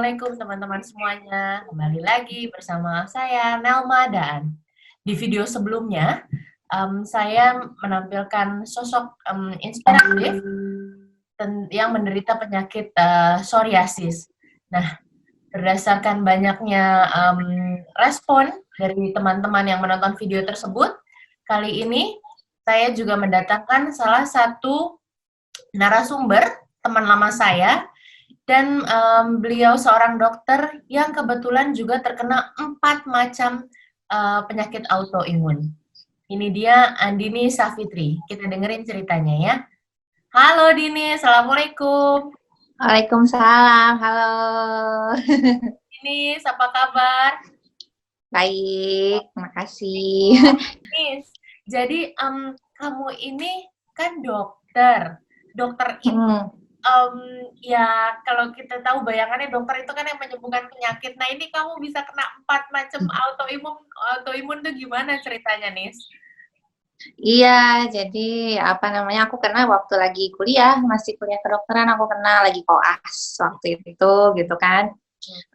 Assalamualaikum teman-teman semuanya. Kembali lagi bersama saya Nelma dan di video sebelumnya saya menampilkan sosok inspiratif yang menderita penyakit psoriasis. Nah, berdasarkan banyaknya respon dari teman-teman yang menonton video tersebut, kali ini saya juga mendatangkan salah satu narasumber teman lama saya. Dan beliau seorang dokter yang kebetulan juga terkena 4 macam penyakit autoimun. Ini dia Andini Safitri. Kita dengerin ceritanya ya. Halo Dini, Assalamualaikum. Waalaikumsalam, halo. Dini, apa kabar? Baik, makasih. Nis, jadi kamu ini kan dokter. Dokter itu ya kalau kita tahu bayangannya dokter itu kan yang menyembuhkan penyakit. Nah ini kamu bisa kena 4 macam autoimun tuh gimana ceritanya, Nis? Iya, jadi aku kena waktu lagi kuliah, masih kuliah kedokteran, aku kena lagi koas waktu itu, gitu kan.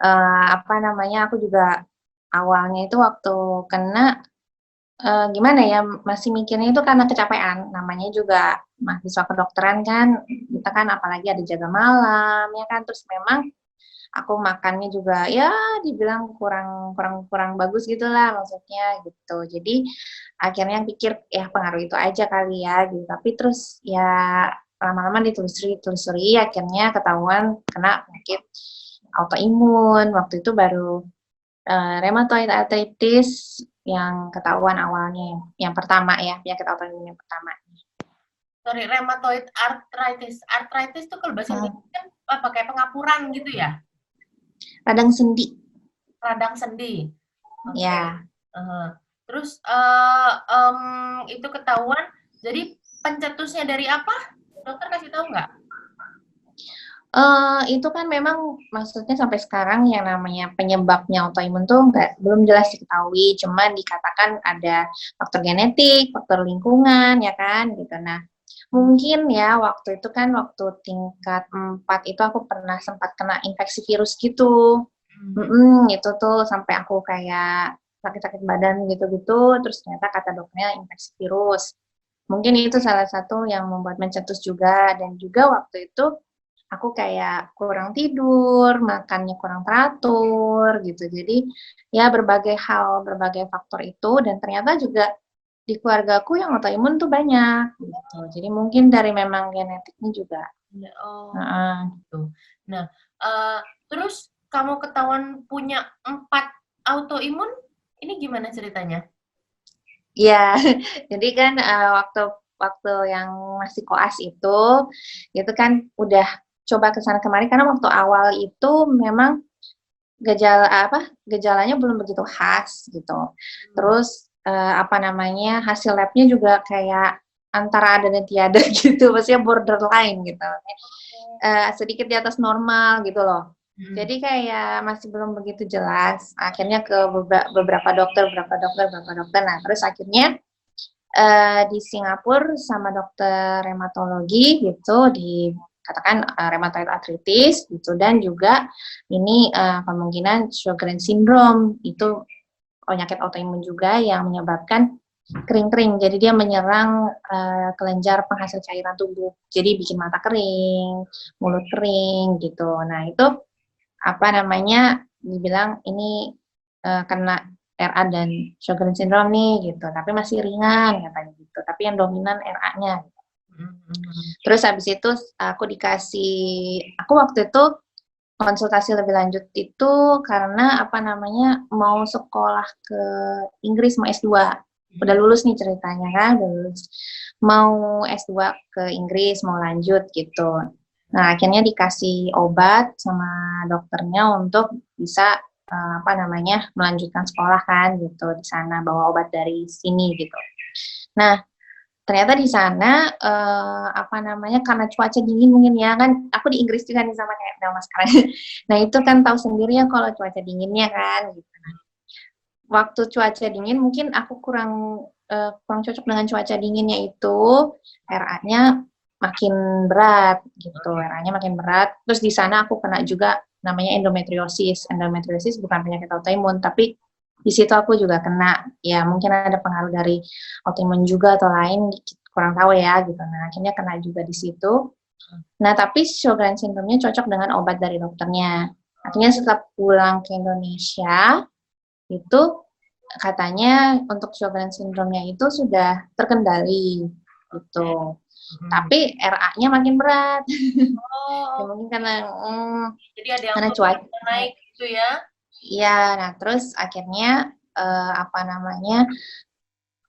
Aku juga awalnya itu waktu kena, gimana ya, masih mikirnya itu karena kecapean, namanya juga mahasiswa kedokteran kan, kita kan apalagi ada jaga malam, ya kan, terus memang aku makannya juga ya dibilang kurang bagus gitulah maksudnya gitu. Jadi akhirnya pikir ya pengaruh itu aja kali ya gitu. Tapi terus ya lama-lama ditelusuri akhirnya ketahuan kena penyakit autoimun. Waktu itu baru rheumatoid arthritis yang ketahuan awalnya yang pertama ya, penyakit autoimun yang pertama. Sorry, rheumatoid arthritis. Arthritis tuh kalau bahasa Indonesia kan pakai pengapuran gitu ya? Radang sendi. Radang sendi. Okay. Ya. Terus itu ketahuan. Jadi pencetusnya dari apa? Dokter kasih tahu nggak? Itu kan memang maksudnya sampai sekarang yang namanya penyebabnya autoimun tuh belum jelas diketahui, cuman dikatakan ada faktor genetik, faktor lingkungan, ya kan, gitu. Nah, mungkin ya waktu itu kan waktu tingkat 4 itu aku pernah sempat kena infeksi virus gitu. Itu tuh sampai aku kayak sakit-sakit badan gitu-gitu, terus ternyata kata dokternya infeksi virus. Mungkin itu salah satu yang membuat mencetus juga, dan juga waktu itu aku kayak kurang tidur, makannya kurang teratur gitu. Jadi ya berbagai hal, berbagai faktor itu, dan ternyata juga di keluargaku yang autoimun tuh banyak gitu. Jadi mungkin dari memang genetiknya juga. Oh, gitu. Nah, terus kamu ketahuan punya 4 autoimun, ini gimana ceritanya? Iya, jadi kan waktu yang masih koas itu kan udah coba kesana kemari karena waktu awal itu memang gejalanya belum begitu khas gitu. Terus hasil labnya juga kayak antara ada dan tiada gitu, maksudnya borderline gitu. Sedikit di atas normal gitu loh. Jadi kayak masih belum begitu jelas. Akhirnya ke beberapa dokter. Nah, terus akhirnya di Singapura sama dokter rheumatologi gitu dikatakan rheumatoid arthritis gitu, dan juga ini kemungkinan Sjogren syndrome, itu penyakit autoimun juga yang menyebabkan kering-kering. Jadi dia menyerang kelenjar penghasil cairan tubuh. Jadi bikin mata kering, mulut kering gitu. Nah, itu dibilang ini kena RA dan Sjogren syndrome nih gitu. Tapi masih ringan katanya gitu. Tapi yang dominan RA-nya. Terus habis itu aku waktu itu konsultasi lebih lanjut itu karena mau sekolah ke Inggris, mau S2. Udah lulus nih ceritanya kan, udah lulus. Mau S2 ke Inggris, mau lanjut gitu. Nah, akhirnya dikasih obat sama dokternya untuk bisa melanjutkan sekolah kan gitu di sana, bawa obat dari sini gitu. Nah, ternyata di sana karena cuaca dingin mungkin ya kan, aku di Inggris juga nih sama kayak Delma sekarang. Nah, itu kan tahu sendiri ya kalau cuaca dinginnya kan gitu. Waktu cuaca dingin mungkin aku kurang cocok dengan cuaca dinginnya itu, RA-nya makin berat gitu. RA-nya makin berat. Terus di sana aku kena juga namanya endometriosis. Endometriosis bukan penyakit autoimun, tapi di situ aku juga kena. Ya mungkin ada pengaruh dari autoimun juga atau lain, kurang tahu ya gitu. Nah akhirnya kena juga di situ. Nah tapi Sjogren syndrome-nya cocok dengan obat dari dokternya. Akhirnya setelah pulang ke Indonesia itu katanya untuk Sjogren syndrome-nya itu sudah terkendali gitu. Tapi RA-nya makin berat. Ya Oh, mungkin karena jadi ada yang karena turun, cuaca. ada yang naik gitu ya? Iya, nah terus akhirnya apa namanya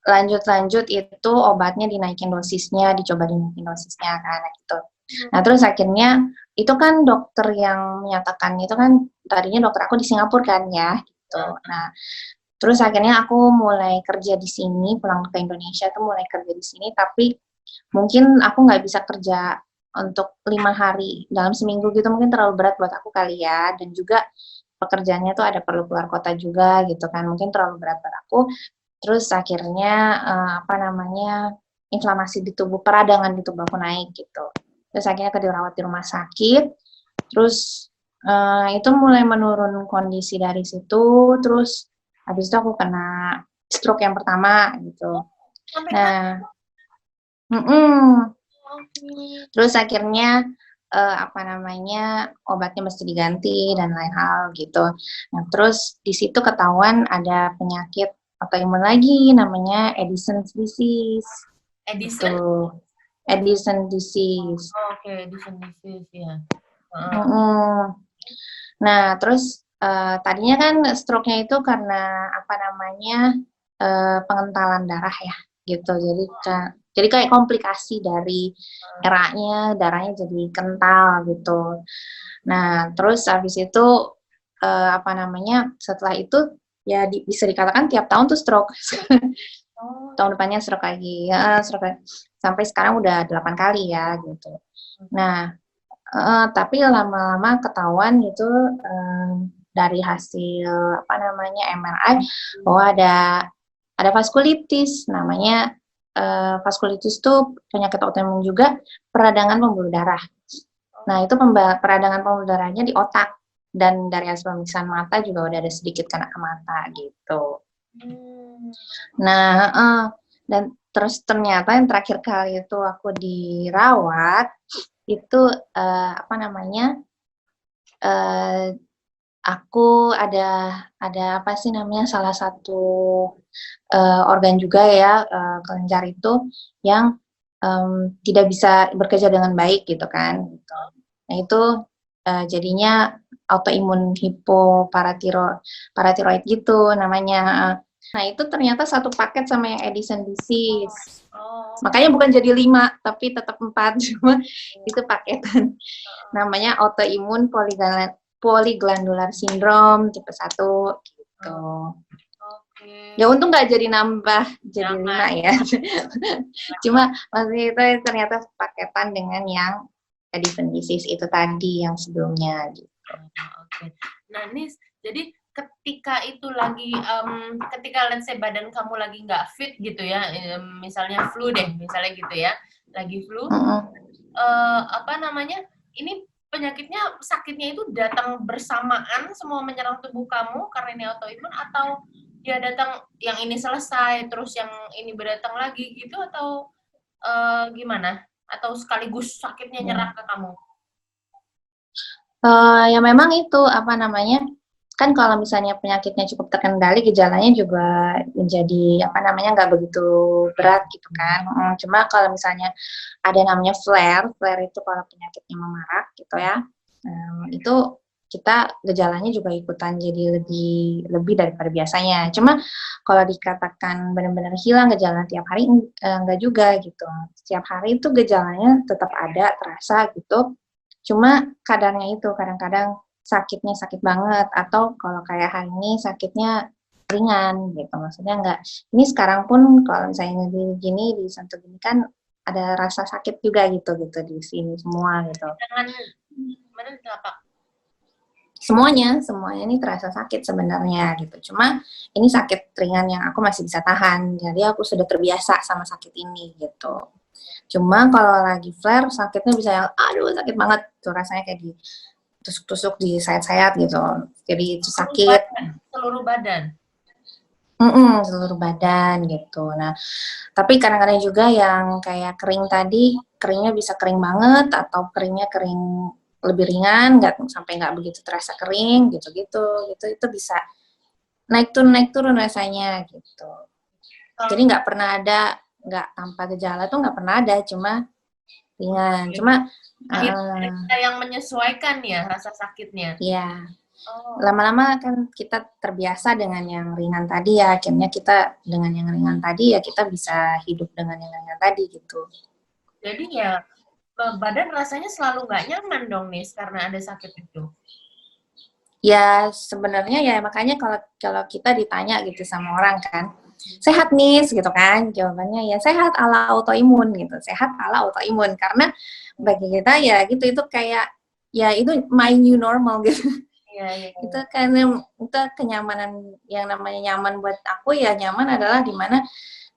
lanjut itu obatnya dinaikin dosisnya, dicoba dinaikin dosisnya kan gitu. Nah terus akhirnya itu kan dokter yang menyatakan itu kan tadinya dokter aku di Singapura kan ya gitu. Nah terus akhirnya aku mulai kerja di sini, pulang ke Indonesia tuh mulai kerja di sini, tapi mungkin aku nggak bisa kerja untuk 5 hari dalam seminggu gitu, mungkin terlalu berat buat aku kali ya, dan juga pekerjaannya tuh ada perlu keluar kota juga gitu kan, mungkin terlalu berat buat aku. Terus akhirnya apa namanya inflamasi di tubuh, peradangan di tubuh aku naik gitu. Terus akhirnya aku dirawat di rumah sakit. Terus itu mulai menurun kondisi dari situ. Terus habis itu aku kena stroke yang pertama gitu. Sampai kan? Nah, Oke. terus akhirnya apa namanya obatnya mesti diganti dan lain hal gitu. Nah, terus di situ ketahuan ada penyakit autoimun lagi namanya Addison's disease. Edison? Gitu. Addison disease. Oke, Edison disease ya. Nah, terus tadinya kan stroke-nya itu karena apa namanya pengentalan darah ya, gitu. Jadi kayak komplikasi dari RA-nya, darahnya jadi kental gitu. Nah, terus habis itu apa namanya setelah itu ya bisa dikatakan tiap tahun tuh stroke. Oh, Tahun depannya stroke lagi, ya, stroke lagi. Sampai sekarang udah 8 kali ya gitu. Nah, tapi lama-lama ketahuan gitu dari hasil apa namanya MRI bahwa ada vaskulitis namanya vaskulitis itu penyakit autoimun juga peradangan pembuluh darah. Nah itu peradangan pembuluh darahnya di otak dan dari hasil pemeriksaan mata juga udah ada sedikit kena ke mata gitu. Nah dan terus ternyata yang terakhir kali itu aku dirawat itu apa namanya aku ada apa sih namanya salah satu organ juga ya kelenjar itu yang tidak bisa bekerja dengan baik gitu kan. Gitu. Nah itu jadinya autoimun hipoparatiroid gitu namanya. Nah itu ternyata satu paket sama yang Addison disease. Makanya bukan jadi 5 tapi tetap 4 cuma itu paketan. Namanya autoimun polyglandular syndrome tipe 1 gitu. Ya untung nggak jadi nambah jadi 5 ya. Cuma masih itu ternyata paketan dengan yang Addison disease itu tadi yang sebelumnya gitu. Oke. Nah, Nis, jadi ketika itu lagi, ketika let's say badan kamu lagi nggak fit gitu ya, misalnya flu deh, misalnya gitu ya, lagi flu, apa namanya, ini penyakitnya, sakitnya itu datang bersamaan semua menyerang tubuh kamu karena ini autoimun, atau dia datang yang ini selesai, terus yang ini berdatang lagi gitu, atau gimana? Atau sekaligus sakitnya nyerang ke kamu? Ya memang itu apa namanya kan kalau misalnya penyakitnya cukup terkendali gejalanya juga menjadi apa namanya nggak begitu berat gitu kan. Cuma kalau misalnya ada namanya flare itu kalau penyakitnya memarak gitu ya, itu kita gejalanya juga ikutan jadi lebih daripada biasanya. Cuma kalau dikatakan benar-benar hilang gejala tiap hari enggak juga gitu. Setiap hari itu gejalanya tetap ada terasa gitu. Cuma kadarnya itu kadang-kadang sakitnya sakit banget atau kalau kayak hari ini sakitnya ringan gitu. Maksudnya enggak. Ini sekarang pun kalau misalnya gini disentuh gini kan ada rasa sakit juga gitu di sini semua gitu. Jangan mana telapak? Semuanya ini terasa sakit sebenarnya gitu. Cuma ini sakit ringan yang aku masih bisa tahan. Jadi aku sudah terbiasa sama sakit ini gitu. Cuma kalau lagi flare sakitnya bisa yang aduh sakit banget tuh rasanya kayak tusuk-tusuk di sayat-sayat gitu. Jadi itu Seluruh sakit. badan, seluruh badan. Seluruh badan gitu. Nah, tapi kadang-kadang juga yang kayak kering tadi, keringnya bisa kering banget atau keringnya kering lebih ringan, nggak begitu terasa kering gitu-gitu. Itu bisa naik turun rasanya gitu. Kalau Jadi nggak pernah ada nggak tanpa gejala tuh nggak pernah ada, cuma ringan. oke. Cuma Akhirnya kita yang menyesuaikan ya rasa sakitnya. ya Oh, lama-lama kan kita terbiasa dengan yang ringan tadi ya, akhirnya kita dengan yang ringan tadi ya kita bisa hidup dengan yang ringan tadi gitu. jadi ya badan rasanya selalu nggak nyaman dong nih karena ada sakit itu. Ya sebenarnya ya makanya kalau kalau kita ditanya gitu sama orang kan, sehat nih gitu kan, jawabannya ya sehat ala autoimun gitu, sehat ala autoimun karena bagi kita ya gitu itu kayak ya itu my new normal gitu. Iya, iya. Itu karena itu kenyamanan yang namanya nyaman buat aku ya nyaman adalah di mana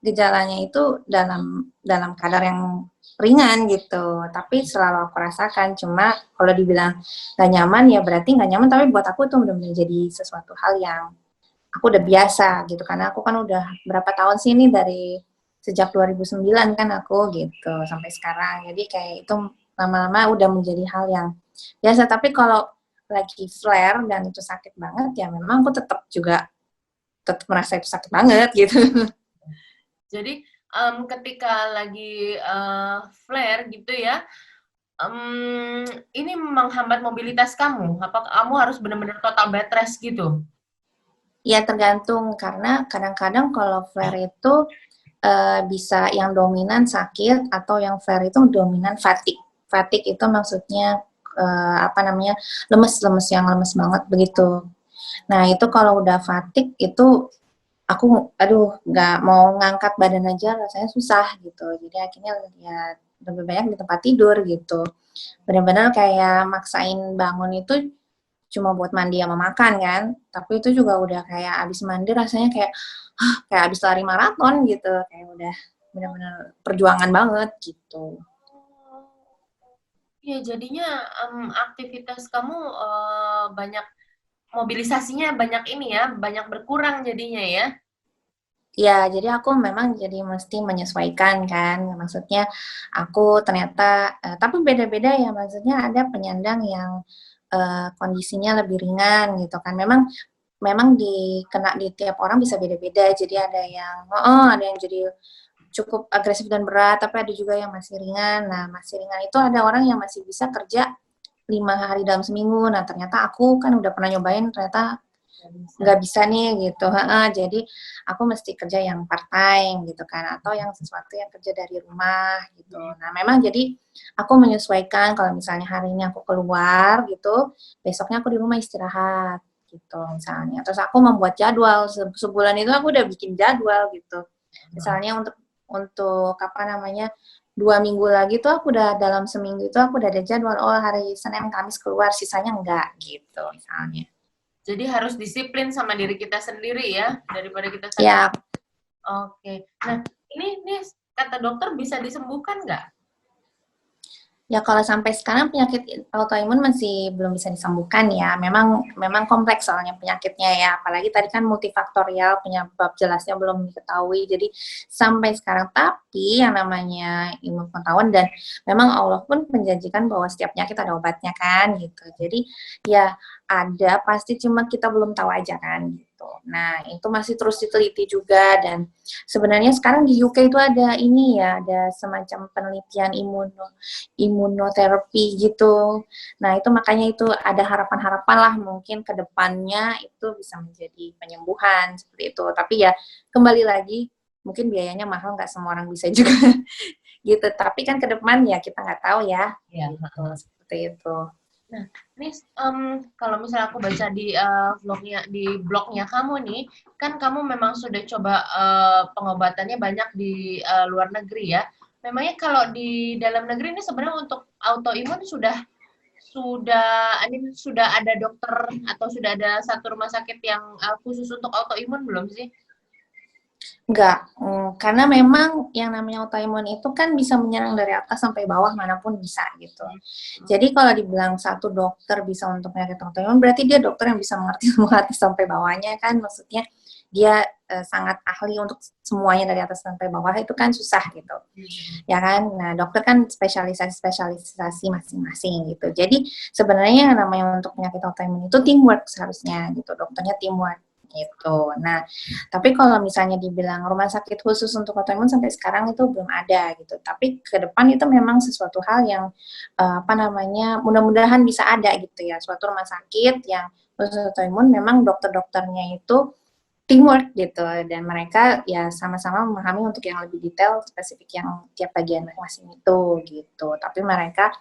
gejalanya itu dalam dalam kadar yang ringan gitu, tapi selalu aku rasakan. Cuma kalau dibilang gak nyaman ya berarti gak nyaman, tapi buat aku itu udah menjadi sesuatu hal yang aku udah biasa gitu, karena aku kan udah berapa tahun sih ini dari sejak 2009 kan aku gitu sampai sekarang, jadi kayak itu lama-lama udah menjadi hal yang biasa. Tapi kalau lagi flare dan itu sakit banget ya memang aku tetap merasa itu sakit banget gitu. Jadi ketika lagi flare gitu ya, ini menghambat mobilitas kamu? Apa kamu harus benar-benar total bed rest gitu? Ya tergantung karena kadang-kadang kalau flare itu bisa yang dominan sakit atau yang flare itu dominan fatigue. Fatigue itu maksudnya apa namanya lemes-lemes yang lemes banget begitu. Nah itu kalau udah fatigue itu aku aduh nggak mau ngangkat badan aja rasanya susah gitu. Jadi akhirnya ya lebih banyak di tempat tidur gitu. Benar-benar kayak maksain bangun itu cuma buat mandi sama makan kan, tapi itu juga udah kayak abis mandi rasanya kayak kayak abis lari maraton gitu, kayak udah benar-benar perjuangan banget gitu. Iya, jadinya aktivitas kamu banyak mobilisasinya banyak ini ya, banyak berkurang jadinya ya. Ya, jadi aku memang jadi mesti menyesuaikan kan, maksudnya aku ternyata, tapi beda-beda ya, maksudnya ada penyandang yang kondisinya lebih ringan gitu kan. Memang memang kena di tiap orang bisa beda-beda. Jadi ada yang, oh, ada yang jadi cukup agresif dan berat, tapi ada juga yang masih ringan. Nah, masih ringan itu ada orang yang masih bisa kerja 5 hari dalam seminggu. Nah, ternyata aku kan udah pernah nyobain, ternyata nggak bisa nih gitu. Jadi aku mesti kerja yang part time gitu kan, atau yang sesuatu yang kerja dari rumah gitu. Nah, memang jadi aku menyesuaikan kalau misalnya hari ini aku keluar gitu, besoknya aku di rumah istirahat gitu misalnya. Terus aku membuat jadwal sebulan itu aku udah bikin jadwal gitu. Misalnya untuk apa namanya 2 minggu lagi tuh aku udah dalam seminggu itu aku udah ada jadwal, oh hari Senin Kamis keluar, sisanya enggak gitu misalnya. Jadi harus disiplin sama diri kita sendiri ya, daripada kita sakit. Ya, Oke. Nah, ini kata dokter bisa disembuhkan nggak? ya kalau sampai sekarang penyakit autoimun masih belum bisa disembuhkan ya. Memang kompleks soalnya penyakitnya ya. Apalagi tadi kan multifaktorial, penyebab jelasnya belum diketahui. Jadi sampai sekarang, tapi yang namanya ilmu pengetahuan dan memang Allah pun menjanjikan bahwa setiap penyakit ada obatnya kan gitu. Jadi ya ada pasti, cuma kita belum tahu aja kan gitu. Nah, itu masih terus diteliti juga. Dan sebenarnya sekarang di UK itu ada ini ya, ada semacam penelitian imunoterapi gitu. Nah, itu makanya itu ada harapan-harapan lah mungkin ke depannya itu bisa menjadi penyembuhan seperti itu. Tapi ya kembali lagi mungkin biayanya mahal, nggak semua orang bisa juga gitu. Tapi kan ke depan ya kita nggak tahu ya. Ya. Gitu, seperti itu. Nah, ini kalau misalnya aku baca di blognya kamu nih, kan kamu memang sudah coba pengobatannya banyak di luar negeri ya. Memangnya kalau di dalam negeri ini sebenarnya untuk autoimun sudah ada dokter atau sudah ada satu rumah sakit yang khusus untuk autoimun belum sih? Enggak, karena memang yang namanya autoimun itu kan bisa menyerang dari atas sampai bawah manapun bisa gitu. Jadi kalau dibilang satu dokter bisa untuk penyakit autoimun, berarti dia dokter yang bisa mengerti semua atas sampai bawahnya kan, maksudnya dia sangat ahli untuk semuanya dari atas sampai bawah itu kan susah gitu, ya kan. Nah dokter kan spesialisasi masing-masing gitu. Jadi sebenarnya yang namanya untuk penyakit autoimun itu teamwork seharusnya gitu, dokternya teamwork gitu. Nah tapi kalau misalnya dibilang rumah sakit khusus untuk autoimun sampai sekarang itu belum ada gitu. Tapi ke depan itu memang sesuatu hal yang apa namanya mudah-mudahan bisa ada gitu ya. Suatu rumah sakit yang khusus autoimun memang dokter-dokternya itu teamwork gitu dan mereka ya sama-sama memahami untuk yang lebih detail spesifik yang tiap bagian masing-masing itu gitu. Tapi mereka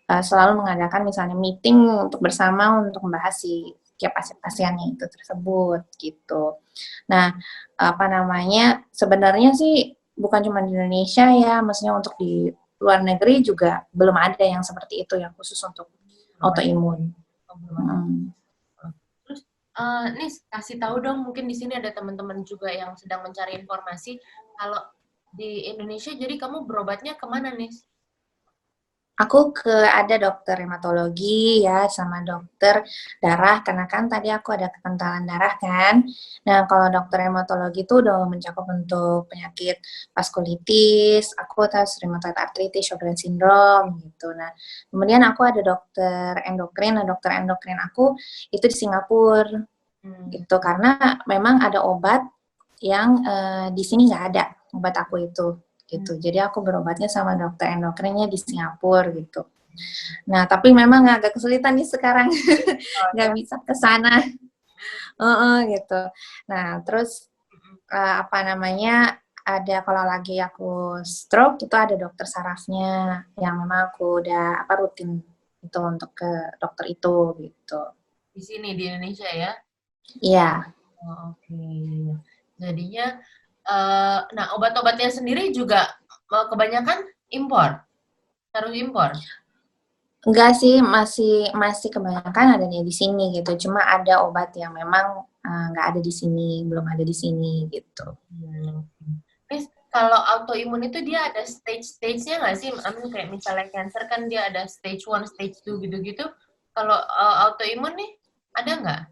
selalu mengadakan misalnya meeting untuk bersama untuk membahas si tiap pasien-pasiennya itu tersebut gitu. Nah, apa namanya, sebenarnya sih bukan cuma di Indonesia ya, maksudnya untuk di luar negeri juga belum ada yang seperti itu yang khusus untuk autoimun. Terus, Nis, kasih tahu dong, mungkin di sini ada teman-teman juga yang sedang mencari informasi. Kalau di Indonesia, jadi kamu berobatnya kemana, Nis? Aku ada dokter hematologi ya, sama dokter darah, karena kan tadi aku ada kekentalan darah kan. Nah, kalau dokter hematologi itu udah mencakup untuk penyakit vaskulitis, aku tes rheumatoid arthritis, Sjogren syndrome gitu. Nah, kemudian aku ada dokter endokrin. Nah, dokter endokrin aku itu di Singapura gitu, karena memang ada obat yang di sini nggak ada obat aku itu gitu. Jadi aku berobatnya sama dokter endokrinnya di Singapura gitu. Nah, tapi memang agak kesulitan nih sekarang nggak bisa ke sana. Gitu. Nah, terus apa namanya ada kalau lagi aku stroke itu ada dokter sarafnya yang memang aku udah rutin itu untuk ke dokter itu gitu. Di sini, di Indonesia ya? Iya. Oh, oke. Jadinya, nah obat-obatnya sendiri juga kebanyakan impor, harus impor. Enggak sih, masih masih kebanyakan adanya di sini gitu. Cuma ada obat yang memang nggak ada di sini, belum ada di sini gitu. Terus kalau autoimun itu dia ada stage-stage-nya nggak sih? Kayak misalnya cancer kan dia ada stage 1, stage 2 gitu-gitu. Kalau autoimun nih ada nggak?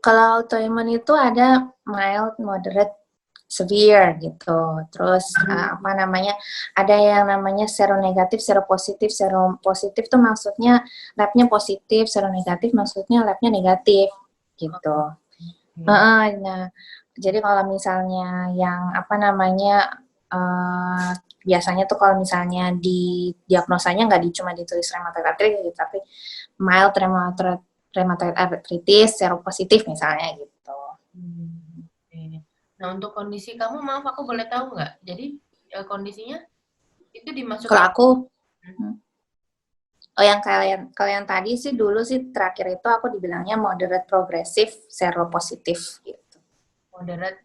Kalau autoimun itu ada mild, moderate, severe gitu. Terus apa namanya? Ada yang namanya seronegatif, seropositif. Seropositif tuh maksudnya labnya positif, seronegatif maksudnya labnya negatif gitu. Nah, jadi kalau misalnya yang apa namanya biasanya tuh kalau misalnya di diagnosanya nggak cuma ditulis rheumatoid arthritis, tapi mild rheumatoid arthritis, seropositif misalnya gitu. Okay. Nah untuk kondisi kamu, maaf aku boleh tahu nggak? Jadi kondisinya itu dimasukkan. Kalau aku, oh yang kalian tadi sih dulu sih terakhir itu aku dibilangnya moderate progresif seropositif gitu. Moderate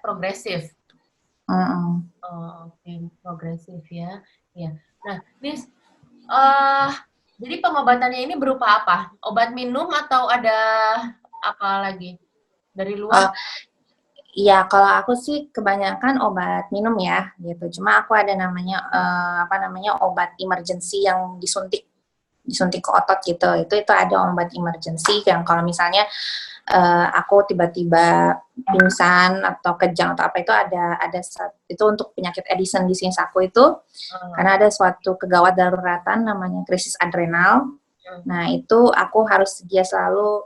progresif. Oh, oke, progresif ya. Ya. Nah, Nis, jadi pengobatannya ini berupa apa? Obat minum atau ada apa lagi dari luar? Iya, kalau aku sih kebanyakan obat minum ya, gitu. Cuma aku ada namanya apa namanya obat emergency yang disuntik ke otot gitu. Itu ada obat emergency yang kalau misalnya aku tiba-tiba pingsan atau kejang atau apa itu ada itu untuk penyakit Addison disease aku itu karena ada suatu kegawat daruratan namanya krisis adrenal. Nah, itu aku harus sedia selalu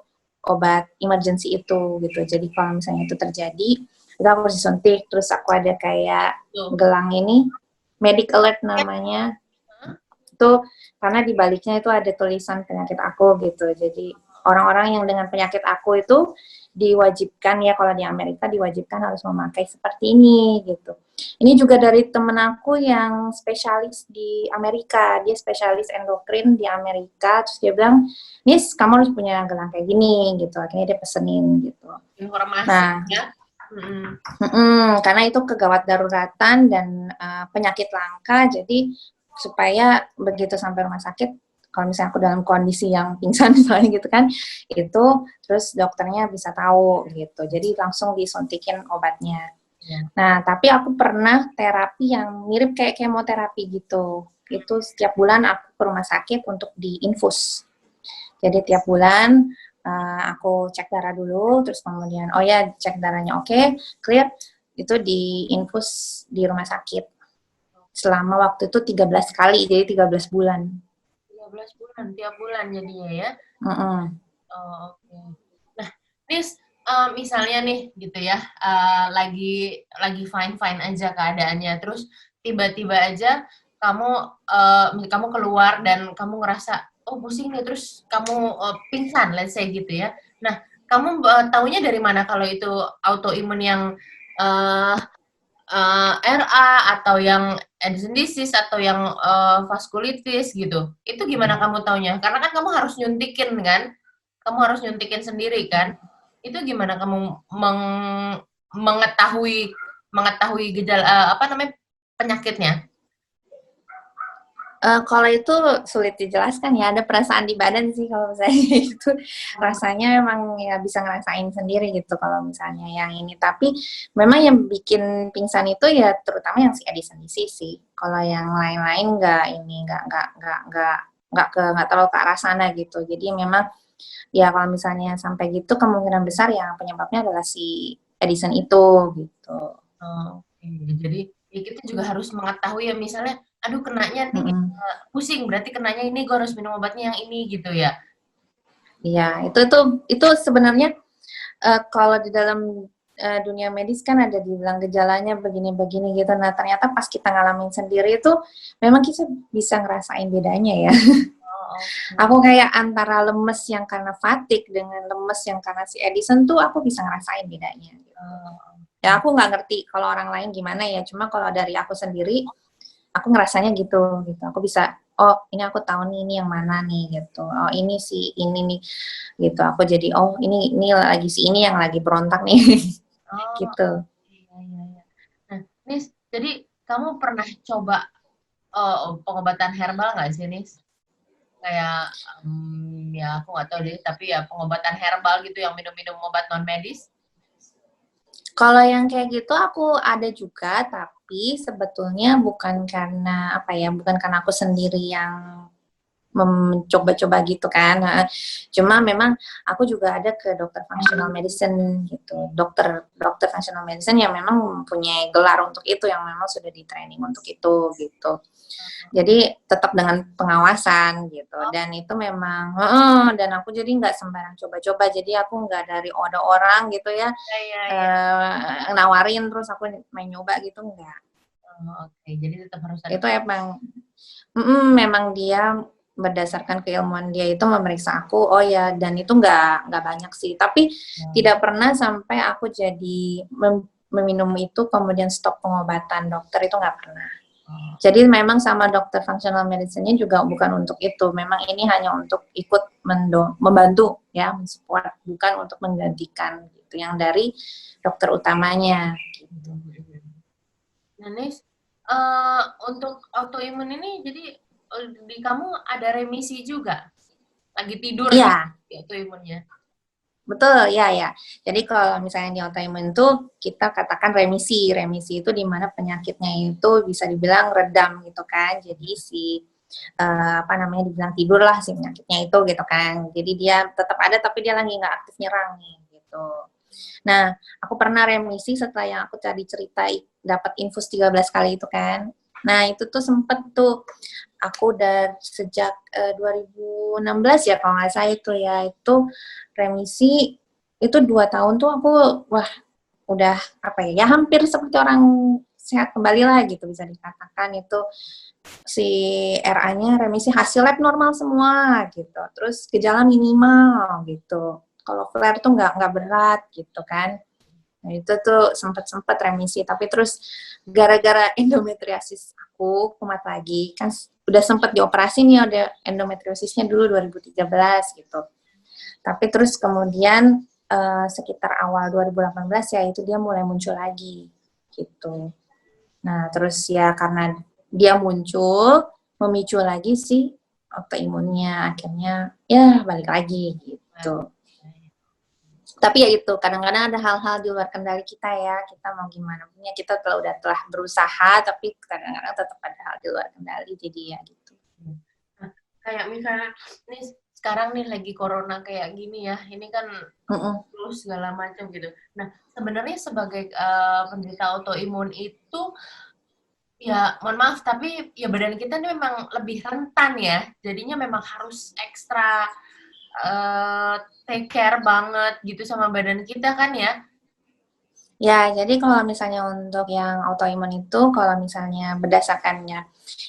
obat emergency itu gitu. Jadi kalau misalnya itu terjadi, itu aku harus disuntik. Terus aku ada kayak gelang ini, medic alert namanya. Itu karena di baliknya itu ada tulisan penyakit aku gitu. Jadi orang-orang yang dengan penyakit aku itu diwajibkan ya kalau di Amerika diwajibkan harus memakai seperti ini gitu. Ini juga dari temen aku yang spesialis di Amerika, dia spesialis endokrin di Amerika, terus dia bilang, Nis kamu harus punya gelang kayak gini gitu, akhirnya dia pesenin gitu. Informasi ya. Karena itu kegawat daruratan dan penyakit langka, jadi supaya begitu sampai rumah sakit kalau misalnya aku dalam kondisi yang pingsan misalnya gitu kan, itu terus dokternya bisa tahu gitu. Jadi langsung disuntikin obatnya. Nah, tapi aku pernah terapi yang mirip kayak kemoterapi gitu. Itu setiap bulan aku ke rumah sakit untuk diinfus. Jadi tiap bulan aku cek darah dulu, terus kemudian oh ya cek darahnya oke, clear, itu diinfus di rumah sakit. Selama waktu itu 13 kali, jadi 13 bulan. 13 bulan, tiap bulan jadinya ya. Oh, oke. Nah, Nis, misalnya nih gitu ya, lagi fine-fine aja keadaannya, terus tiba-tiba aja kamu keluar dan kamu ngerasa oh pusing nih, terus kamu pingsan, let's say gitu ya. Nah, kamu taunya dari mana kalau itu autoimun yang uh, RA atau yang Addison disease atau yang vaskulitis gitu? Itu gimana kamu taunya? Karena kan kamu harus nyuntikin kan? Kamu harus nyuntikin sendiri kan? Itu gimana kamu mengetahui gejala apa namanya penyakitnya? Kalau itu sulit dijelaskan ya, ada perasaan di badan sih kalau misalnya itu rasanya memang ya bisa ngerasain sendiri gitu kalau misalnya yang ini. Tapi memang yang bikin pingsan itu ya terutama yang si Addison disease sih. Kalau yang lain-lain nggak terlalu ke arah sana gitu. Jadi memang ya kalau misalnya sampai gitu kemungkinan besar yang penyebabnya adalah si Addison itu gitu. Oh, oke. Jadi ya kita juga harus mengetahui ya misalnya, aduh kenanya nih pusing, berarti kenanya ini gue harus minum obatnya yang ini gitu ya. Iya, itu sebenarnya kalau di dalam dunia medis kan ada dibilang gejalanya begini-begini gitu. Nah, ternyata pas kita ngalamin sendiri itu memang kita bisa ngerasain bedanya ya. Oh, Aku kayak antara lemes yang karena fatigue dengan lemes yang karena si Edison tuh aku bisa ngerasain bedanya. Gitu. Ya aku nggak ngerti kalau orang lain gimana ya. Cuma kalau dari aku sendiri, aku ngerasanya gitu. Aku bisa, oh ini aku tahu nih ini yang mana nih gitu. Oh ini si ini nih gitu. Aku jadi oh ini lagi si ini yang lagi berontak nih gitu. iya, iya, iya. Nah, Nis, jadi kamu pernah coba pengobatan herbal nggak sih, Nis? Kayak, ya aku nggak tahu deh, tapi ya pengobatan herbal gitu yang minum-minum obat non medis? Kalau yang kayak gitu aku ada juga, tapi sebetulnya bukan karena apa ya, bukan karena aku sendiri yang mencoba-coba gitu kan. Cuma memang aku juga ada ke dokter functional medicine gitu. Dokter dokter functional medicine yang memang mempunyai gelar untuk itu, yang memang sudah di training untuk itu gitu. Jadi tetap dengan pengawasan gitu. Dan itu memang dan aku jadi nggak sembarang coba-coba. Jadi aku nggak dari ada orang gitu ya Iya, iya. nawarin terus aku main nyoba gitu enggak. Oh, oke. Jadi tetap harus ada. Itu emang memang dia berdasarkan keilmuan dia itu memeriksa aku, oh ya, dan itu nggak banyak sih, tapi tidak pernah sampai aku jadi meminum itu kemudian stop pengobatan dokter, itu nggak pernah. Jadi memang sama dokter functional medicine-nya juga bukan untuk itu, memang ini hanya untuk ikut membantu ya, mensupport, bukan untuk menggantikan gitu, yang dari dokter utamanya gitu. Nah, Nis, untuk autoimun ini jadi di kamu ada remisi juga? Lagi tidur Iya. nih autoimunnya? Betul, ya ya. Jadi kalau misalnya di autoimun itu kita katakan remisi. Remisi itu di mana penyakitnya itu bisa dibilang redam gitu kan. Jadi si apa namanya dibilang tidur lah si penyakitnya itu gitu kan. Jadi dia tetap ada tapi dia lagi nggak aktif nyerang nih gitu. Nah, aku pernah remisi setelah yang aku tadi cerita dapat infus 13 kali itu kan. Nah, itu tuh sempet tuh aku udah sejak 2016 ya kalau nggak salah itu ya, itu remisi itu 2 tahun tuh aku wah udah apa ya hampir seperti orang sehat kembali lah gitu bisa dikatakan. Itu si RA-nya remisi, hasil lab normal semua gitu, terus gejala minimal gitu, kalau flare tuh nggak berat gitu kan. Nah, itu tuh sempat remisi, tapi terus gara-gara endometriosis aku kumat lagi, kan udah sempat dioperasi nih, ada endometriosisnya dulu 2013 gitu. Tapi terus kemudian sekitar awal 2018 ya itu dia mulai muncul lagi gitu. Nah, terus ya karena dia muncul, memicu lagi si autoimunnya, akhirnya ya balik lagi gitu. Tapi ya itu, kadang-kadang ada hal-hal di luar kendali kita ya, kita mau gimana punya, kita telah berusaha, tapi kadang-kadang tetap ada hal di luar kendali, jadi ya gitu. Nah, kayak misalnya nih sekarang nih lagi corona kayak gini ya, ini kan terus segala macam gitu. Nah, sebenarnya sebagai penderita autoimun itu ya mohon maaf tapi ya badan kita ini memang lebih rentan ya, jadinya memang harus ekstra take care banget gitu sama badan kita kan ya. Ya, jadi kalau misalnya untuk yang autoimun itu, kalau misalnya berdasarkannya,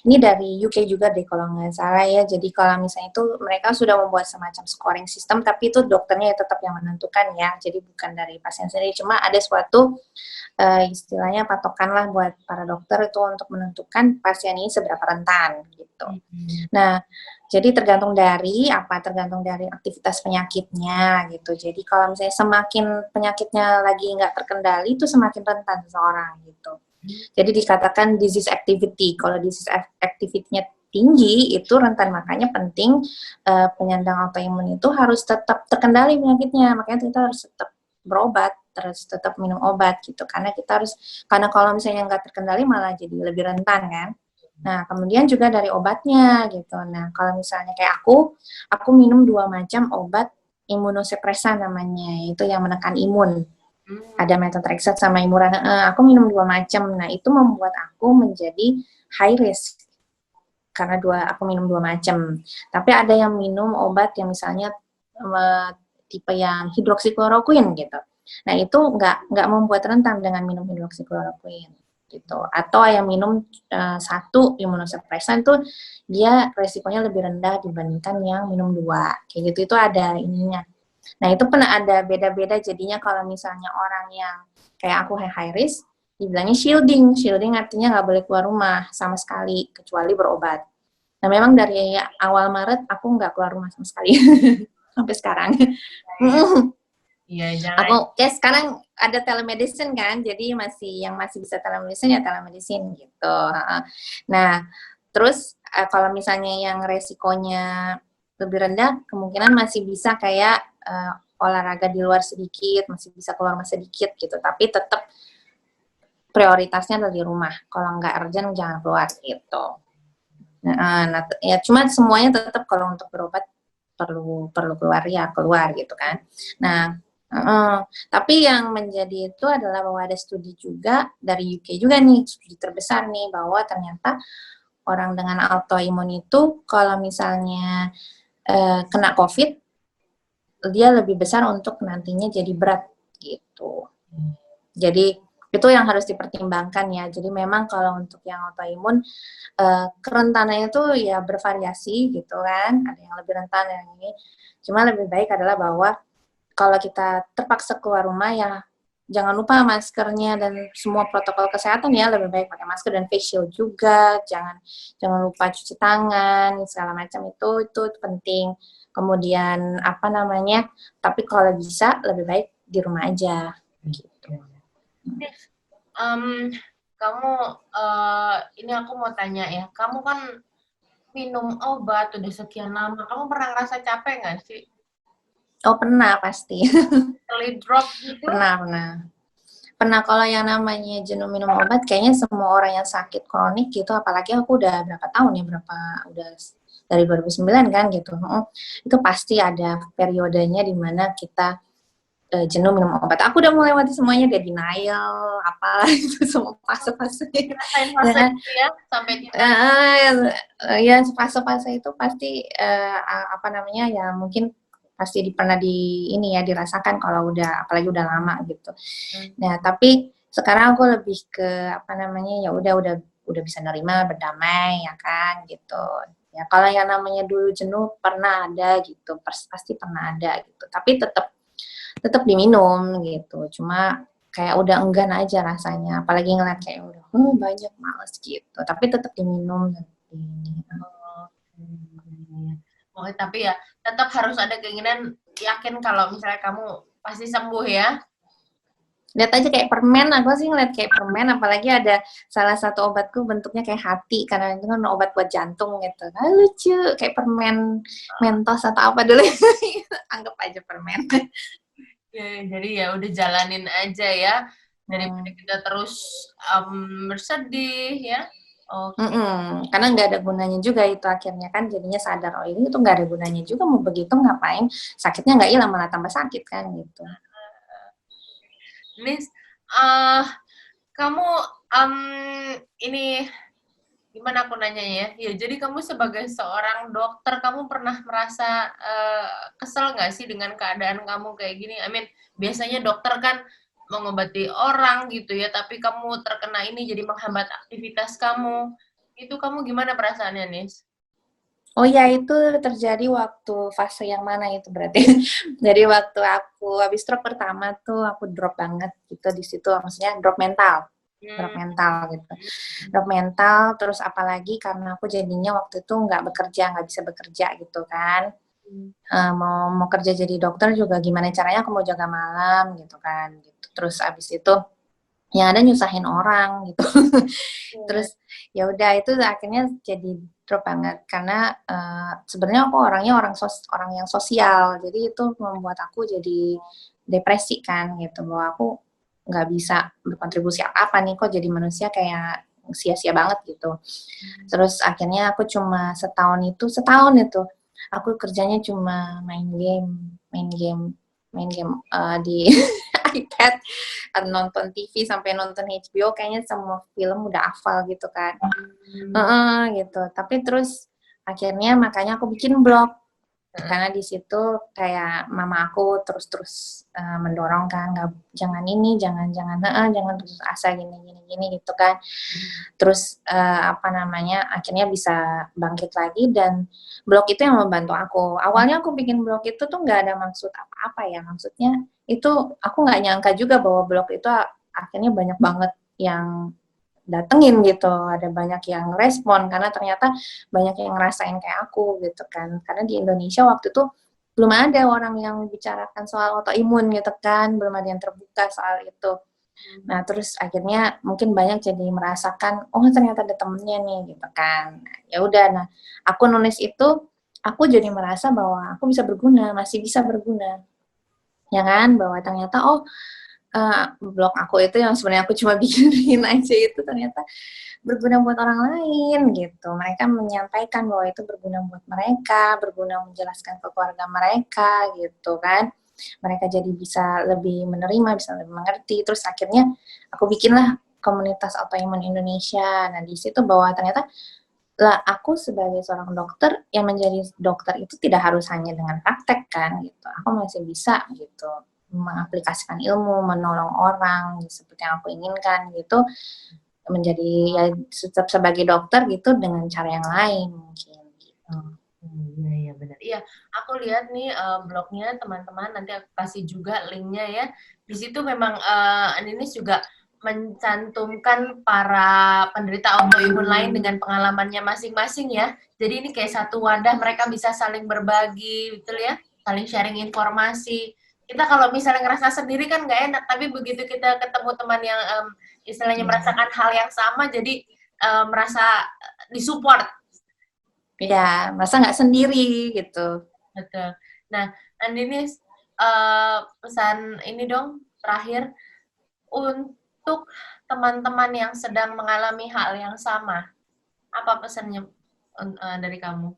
ini dari UK juga deh kalau nggak salah ya, jadi kalau misalnya itu mereka sudah membuat semacam scoring system, tapi itu dokternya ya tetap yang menentukan ya, jadi bukan dari pasien sendiri, cuma ada suatu istilahnya patokan lah buat para dokter itu untuk menentukan pasien ini seberapa rentan gitu. Nah, jadi tergantung dari apa? Tergantung dari aktivitas penyakitnya gitu. Jadi kalau misalnya semakin penyakitnya lagi nggak terkendali, itu semakin rentan seseorang gitu. Jadi dikatakan disease activity. Kalau disease activity-nya tinggi, itu rentan. Makanya penting penyandang autoimun itu harus tetap terkendali penyakitnya. Makanya kita harus tetap berobat, terus tetap minum obat gitu. Karena kalau misalnya nggak terkendali malah jadi lebih rentan kan. Nah, kemudian juga dari obatnya gitu. Nah, kalau misalnya kayak aku minum 2 macam obat imunosupresan namanya, itu yang menekan imun. Ada methotrexate sama imuran. Aku minum 2 macam. Nah, itu membuat aku menjadi high risk karena aku minum 2 macam. Tapi ada yang minum obat yang misalnya tipe yang hidroksikloroquine gitu. Nah, itu nggak membuat rentan dengan minum hidroksikloroquine gitu. Atau yang minum satu imunosupresan tuh dia resikonya lebih rendah dibandingkan yang minum 2. Kayak gitu, itu ada ininya. Nah, itu pernah ada beda-beda jadinya kalau misalnya orang yang kayak aku high risk, dibilangnya shielding. Shielding artinya nggak boleh keluar rumah sama sekali, kecuali berobat. Nah, memang dari awal Maret aku nggak keluar rumah sama sekali. Sampai sekarang. Iya, jangan. Aku sekarang ada telemedicine kan, jadi yang masih bisa telemedicine ya telemedicine gitu. Nah, terus kalau misalnya yang resikonya lebih rendah, kemungkinan masih bisa kayak olahraga di luar sedikit, masih bisa keluar rumah sedikit gitu, tapi tetap prioritasnya dari rumah. Kalau nggak urgent jangan keluar gitu. Nah, ya cuma semuanya tetap kalau untuk berobat perlu keluar ya keluar gitu kan. Nah, tapi yang menjadi itu adalah bahwa ada studi juga dari UK juga nih, studi terbesar nih, bahwa ternyata orang dengan autoimun itu kalau misalnya kena COVID, dia lebih besar untuk nantinya jadi berat gitu. Jadi itu yang harus dipertimbangkan ya. Jadi memang kalau untuk yang autoimun kerentanannya itu ya bervariasi gitu kan. Ada yang lebih rentan yang ini. Cuma lebih baik adalah bahwa kalau kita terpaksa keluar rumah ya jangan lupa maskernya dan semua protokol kesehatan ya, lebih baik pakai masker dan face shield juga. Jangan lupa cuci tangan segala macam itu penting. Kemudian apa namanya? Tapi kalau bisa lebih baik di rumah aja gitu. Kamu ini aku mau tanya ya, kamu kan minum obat udah sekian lama, kamu pernah ngerasa capek nggak sih? Oh pernah pasti. Early drop gitu? Pernah. Kalau yang namanya jenuh minum obat, kayaknya semua orang yang sakit kronik gitu, apalagi aku udah berapa tahun ya, udah dari 2009 kan gitu, itu pasti ada periodenya di mana kita jenuh minum obat. Aku udah melewati semuanya, dari denial, apalah itu semua fase-fase. Rasain fase itu ya, sampai ya fase-fase itu pasti apa namanya ya mungkin pasti pernah dirasakan kalau apalagi udah lama gitu. Nah, tapi sekarang aku lebih ke apa namanya ya udah bisa nerima, berdamai ya kan gitu. Ya kalau yang namanya dulu jenuh pernah ada gitu, pasti pernah ada gitu. Tapi tetap diminum gitu. Cuma kayak udah enggan aja rasanya, apalagi ngeliat kayak udah banyak males gitu. Tapi tetap diminum dan tapi ya tetap harus ada keinginan, yakin kalau misalnya kamu pasti sembuh ya. Lihat aja kayak permen, aku sih ngeliat kayak permen, apalagi ada salah satu obatku bentuknya kayak hati, karena itu kan obat buat jantung gitu. Nah, lucu, kayak permen Mentos atau apa dulu. Anggap aja permen. Ya, jadi ya udah jalanin aja ya daripada Hmm. kita terus bersedih ya. Oke. Karena nggak ada gunanya juga itu akhirnya kan jadinya sadar, oh ini tuh nggak ada gunanya juga mau begitu ngapain, sakitnya nggak hilang malah tambah sakit kan gitu. Nis, eh kamu em, ini gimana aku nanya ya? Ya, jadi kamu sebagai seorang dokter, kamu pernah merasa kesel nggak sih dengan keadaan kamu kayak gini? I mean, biasanya dokter kan mengobati orang gitu ya, tapi kamu terkena ini jadi menghambat aktivitas kamu. Itu kamu gimana perasaannya, Nis? Oh ya itu terjadi waktu fase yang mana itu berarti? Jadi waktu aku habis stroke pertama tuh aku drop banget gitu di situ, maksudnya drop Hmm. mental gitu, drop mental. Terus apalagi karena aku jadinya waktu itu nggak bisa bekerja gitu kan. Mau kerja jadi dokter juga gimana caranya aku mau jaga malam gitu kan gitu. Terus abis itu yang ada nyusahin orang gitu. Iya. Terus ya udah itu akhirnya jadi drop banget karena sebenarnya aku orangnya orang yang sosial, jadi itu membuat aku jadi depresi kan gitu, bahwa aku nggak bisa berkontribusi apa nih, kok jadi manusia kayak sia-sia banget gitu. Terus akhirnya aku cuma setahun itu aku kerjanya cuma main game di iPad, nonton TV sampai nonton HBO, kayaknya semua film udah hafal gitu kan. Gitu. Tapi terus akhirnya makanya aku bikin blog karena di situ kayak mama aku terus mendorong kan, nggak, jangan ini, jangan terus asa gini gitu kan. Terus apa namanya akhirnya bisa bangkit lagi, dan blog itu yang membantu aku. Awalnya aku bikin blog itu tuh nggak ada maksud apa-apa ya, maksudnya itu aku nggak nyangka juga bahwa blog itu akhirnya banyak banget yang datengin gitu, ada banyak yang respon karena ternyata banyak yang ngerasain kayak aku gitu kan. Karena di Indonesia waktu itu belum ada orang yang bicarakan soal autoimun gitu kan, belum ada yang terbuka soal itu. Nah, terus akhirnya mungkin banyak jadi merasakan, oh ternyata ada temennya nih gitu kan. Nah, ya udah, nah aku nulis itu, aku jadi merasa bahwa aku bisa berguna, masih bisa berguna, ya kan, bahwa ternyata oh blog aku itu yang sebenarnya aku cuma bikinin aja itu ternyata berguna buat orang lain gitu. Mereka menyampaikan bahwa itu berguna buat mereka, berguna menjelaskan ke keluarga mereka gitu kan. Mereka jadi bisa lebih menerima, bisa lebih mengerti. Terus akhirnya aku bikinlah komunitas autoimun Indonesia. Nah, di situ bahwa ternyata lah aku sebagai seorang dokter, yang menjadi dokter itu tidak harus hanya dengan praktek kan gitu. Aku masih bisa gitu mengaplikasikan ilmu, menolong orang seperti yang aku inginkan gitu, menjadi ya tetap sebagai dokter gitu dengan cara yang lain mungkin gitu. Iya, iya benar. Iya, aku lihat nih blognya teman-teman, nanti aku kasih juga linknya ya. Di situ memang Aninis juga mencantumkan para penderita autoimun lain dengan pengalamannya masing-masing ya. Jadi ini kayak satu wadah, mereka bisa saling berbagi, betul ya? Saling sharing informasi. Kita kalau misalnya ngerasa sendiri kan nggak enak, tapi begitu kita ketemu teman yang istilahnya merasakan hal yang sama, jadi merasa disupport. Ya, masa nggak sendiri gitu. Betul. Nah, Andinis, pesan ini dong terakhir untuk teman-teman yang sedang mengalami hal yang sama. Apa pesannya dari kamu?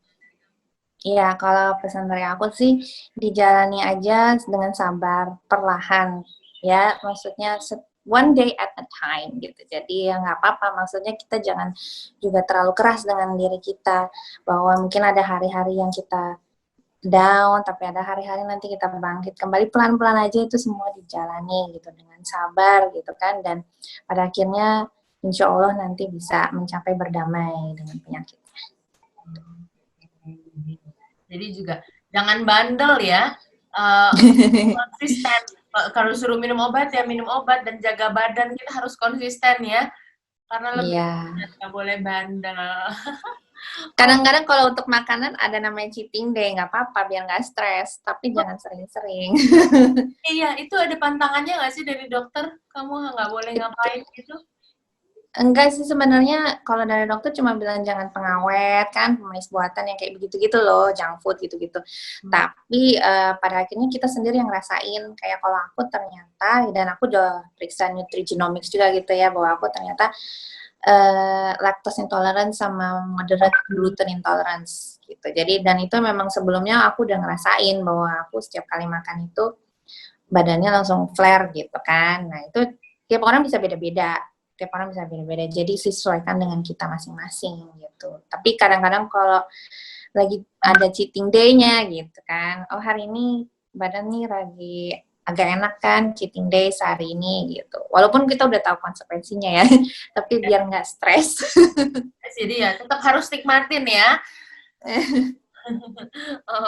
Iya, kalau pesan dari aku sih dijalani aja dengan sabar, perlahan, ya. Maksudnya one day at a time gitu. Jadi ya nggak apa-apa. Maksudnya kita jangan juga terlalu keras dengan diri kita. Bahwa mungkin ada hari-hari yang kita down, tapi ada hari-hari nanti kita bangkit kembali, pelan-pelan aja itu semua dijalani gitu dengan sabar gitu kan. Dan pada akhirnya insya Allah nanti bisa mencapai berdamai dengan penyakit. Jadi juga jangan bandel ya, konsisten. Kalau suruh minum obat ya minum obat, dan jaga badan kita harus konsisten ya, karena lebih Iya. nggak boleh bandel. Kadang-kadang kalau untuk makanan ada namanya cheating day, nggak apa-apa biar nggak stres, tapi jangan sering-sering. Iya, itu ada pantangannya nggak sih dari dokter? Kamu nggak boleh Itu ngapain gitu? enggak sih sebenarnya kalau dari dokter cuma bilang jangan pengawet kan, pemanis buatan yang kayak begitu-gitu loh, junk food gitu-gitu. Tapi pada akhirnya kita sendiri yang ngerasain. Kayak kalau aku ternyata dan aku udah periksa nutrigenomics juga gitu ya bahwa aku ternyata lactose intolerance sama moderate gluten intolerance gitu. Jadi dan itu memang sebelumnya aku udah ngerasain bahwa aku setiap kali makan itu badannya langsung flare gitu kan. Nah itu tiap orang bisa beda-beda. Tiap orang bisa beda-beda. Jadi sesuaikan dengan kita masing-masing gitu. Tapi kadang-kadang kalau lagi ada cheating day-nya gitu kan. Oh hari ini badan nih lagi agak enak kan cheating day sehari ini gitu. Walaupun kita udah tahu konsekuensinya ya. Tapi biar nggak stres. Jadi ya tetap harus nikmatin ya.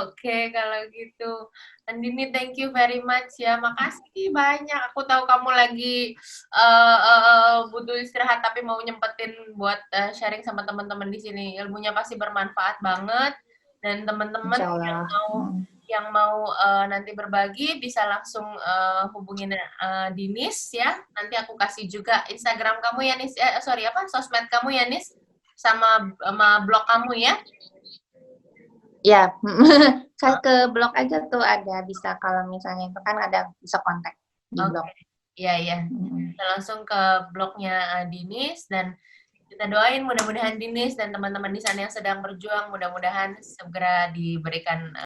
Oke, kalau gitu. Andini, thank you very much ya. Makasih banyak. Aku tahu kamu lagi butuh istirahat, tapi mau nyempetin buat sharing sama teman-teman di sini. Ilmunya pasti bermanfaat banget. Dan teman-teman Insya Allah. yang mau nanti berbagi bisa langsung hubungin Dinis ya. Nanti aku kasih juga Instagram kamu ya, Nis. Sorry, apa? Sosmed kamu ya, Nis. Sama blog kamu ya. Ya, ke blog aja tuh ada bisa kalau misalnya itu kan ada bisa kontak di blog. Iya, iya. Kita langsung ke blognya Dinis dan kita doain mudah-mudahan Dinis dan teman-teman di sana yang sedang berjuang mudah-mudahan segera diberikan